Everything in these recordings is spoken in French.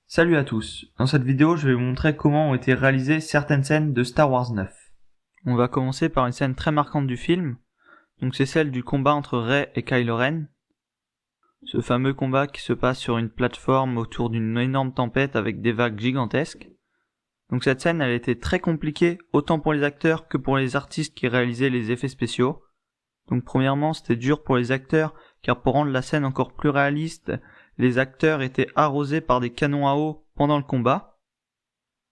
Salut à tous, dans cette vidéo je vais vous montrer comment ont été réalisées certaines scènes de Star Wars 9. On va commencer par une scène très marquante du film, donc c'est celle du combat entre Rey et Kylo Ren. Ce fameux combat qui se passe sur une plateforme autour d'une énorme tempête avec des vagues gigantesques. Donc cette scène elle a été très compliquée autant pour les acteurs que pour les artistes qui réalisaient les effets spéciaux. Donc premièrement c'était dur pour les acteurs car pour rendre la scène encore plus réaliste, les acteurs étaient arrosés par des canons à eau pendant le combat.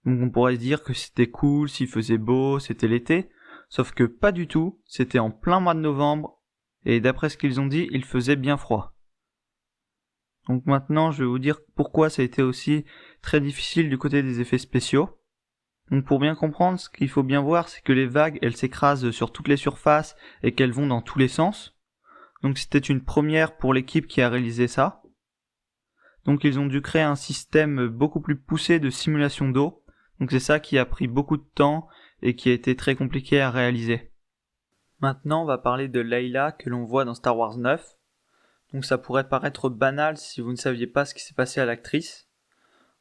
Donc on pourrait se dire que c'était cool, s'il faisait beau, c'était l'été, sauf que pas du tout, c'était en plein mois de novembre, et d'après ce qu'ils ont dit, il faisait bien froid. Donc maintenant je vais vous dire pourquoi ça a été aussi très difficile du côté des effets spéciaux. Donc pour bien comprendre, ce qu'il faut bien voir, c'est que les vagues, elles s'écrasent sur toutes les surfaces et qu'elles vont dans tous les sens. Donc c'était une première pour l'équipe qui a réalisé ça. Donc ils ont dû créer un système beaucoup plus poussé de simulation d'eau. Donc c'est ça qui a pris beaucoup de temps et qui a été très compliqué à réaliser. Maintenant on va parler de Leila que l'on voit dans Star Wars 9. Donc ça pourrait paraître banal si vous ne saviez pas ce qui s'est passé à l'actrice.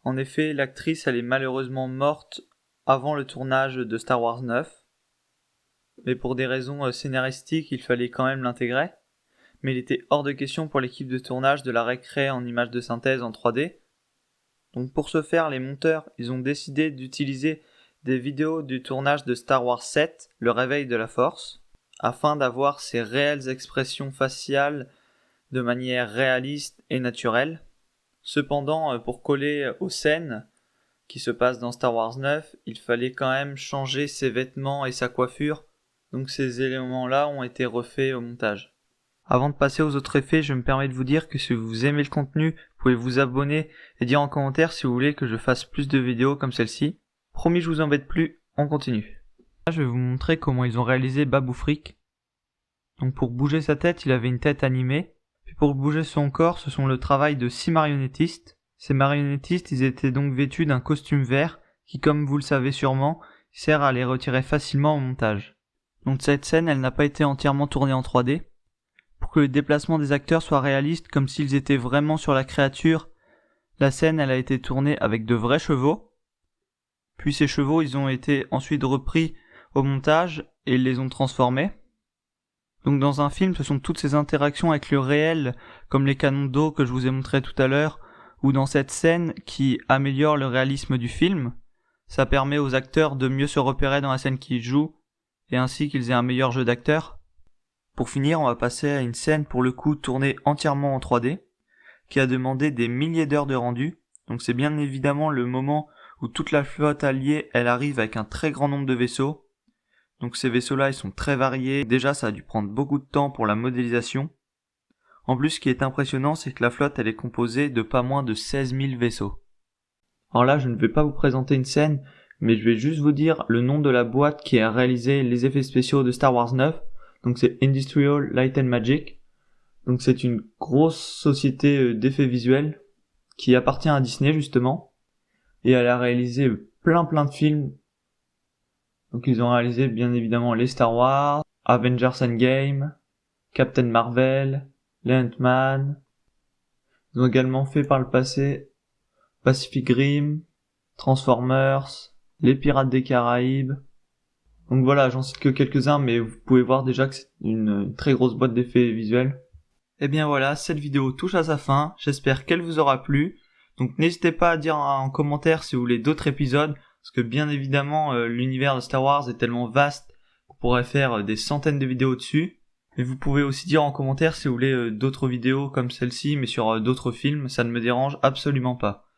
En effet, l'actrice elle est malheureusement morte avant le tournage de Star Wars 9. Mais pour des raisons scénaristiques, il fallait quand même l'intégrer. Mais il était hors de question pour l'équipe de tournage de la récréer en images de synthèse en 3D. Donc pour ce faire, les monteurs, ils ont décidé d'utiliser des vidéos du tournage de Star Wars 7, Le Réveil de la Force, afin d'avoir ces réelles expressions faciales de manière réaliste et naturelle. Cependant, pour coller aux scènes qui se passent dans Star Wars 9, il fallait quand même changer ses vêtements et sa coiffure, donc ces éléments-là ont été refaits au montage. Avant de passer aux autres effets, je me permets de vous dire que si vous aimez le contenu, vous pouvez vous abonner et dire en commentaire si vous voulez que je fasse plus de vidéos comme celle-ci. Promis, je vous embête plus, on continue. Là, je vais vous montrer comment ils ont réalisé Babu Frick. Donc pour bouger sa tête, il avait une tête animée. Puis pour bouger son corps, ce sont le travail de 6 marionnettistes. Ces marionnettistes, ils étaient donc vêtus d'un costume vert qui, comme vous le savez sûrement, sert à les retirer facilement au montage. Donc cette scène, elle n'a pas été entièrement tournée en 3D. Pour que le déplacement des acteurs soit réaliste comme s'ils étaient vraiment sur la créature, la scène elle a été tournée avec de vrais chevaux. Puis ces chevaux ils ont été ensuite repris au montage et ils les ont transformés. Donc dans un film, ce sont toutes ces interactions avec le réel, comme les canons d'eau que je vous ai montré tout à l'heure, ou dans cette scène qui améliore le réalisme du film. Ça permet aux acteurs de mieux se repérer dans la scène qu'ils jouent, et ainsi qu'ils aient un meilleur jeu d'acteur. Pour finir, on va passer à une scène pour le coup tournée entièrement en 3D, qui a demandé des milliers d'heures de rendu. Donc c'est bien évidemment le moment où toute la flotte alliée, elle arrive avec un très grand nombre de vaisseaux. Donc ces vaisseaux-là, ils sont très variés. Déjà, ça a dû prendre beaucoup de temps pour la modélisation. En plus, ce qui est impressionnant, c'est que la flotte, elle est composée de pas moins de 16 000 vaisseaux. Alors là, je ne vais pas vous présenter une scène, mais je vais juste vous dire le nom de la boîte qui a réalisé les effets spéciaux de Star Wars 9. Donc c'est Industrial Light and Magic. Donc c'est une grosse société d'effets visuels qui appartient à Disney justement. Et elle a réalisé plein de films. Donc ils ont réalisé bien évidemment les Star Wars, Avengers Endgame, Captain Marvel, les Ant-Man. Ils ont également fait par le passé Pacific Rim, Transformers, les Pirates des Caraïbes. Donc voilà, j'en cite que quelques-uns, mais vous pouvez voir déjà que c'est une très grosse boîte d'effets visuels. Et bien voilà, cette vidéo touche à sa fin, j'espère qu'elle vous aura plu. Donc n'hésitez pas à dire en commentaire si vous voulez d'autres épisodes, parce que bien évidemment l'univers de Star Wars est tellement vaste qu'on pourrait faire des centaines de vidéos dessus. Et vous pouvez aussi dire en commentaire si vous voulez d'autres vidéos comme celle-ci, mais sur d'autres films, ça ne me dérange absolument pas.